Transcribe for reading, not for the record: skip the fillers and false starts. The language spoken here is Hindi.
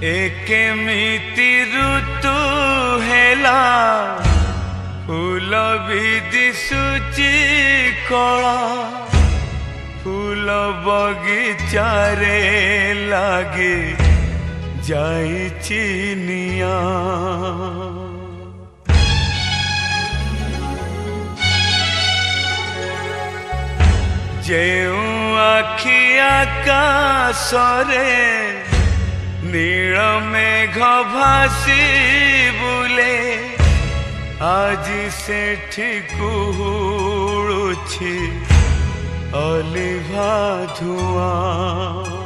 केमिति ऋतु हेला फूल भी दिशुची कला फूल बगीचारे लागे जाइछि निया जेउ आखि आकाशरे नील मेघ भासी बुले आज सेठी कुहुळुछि अलिभा धुआं।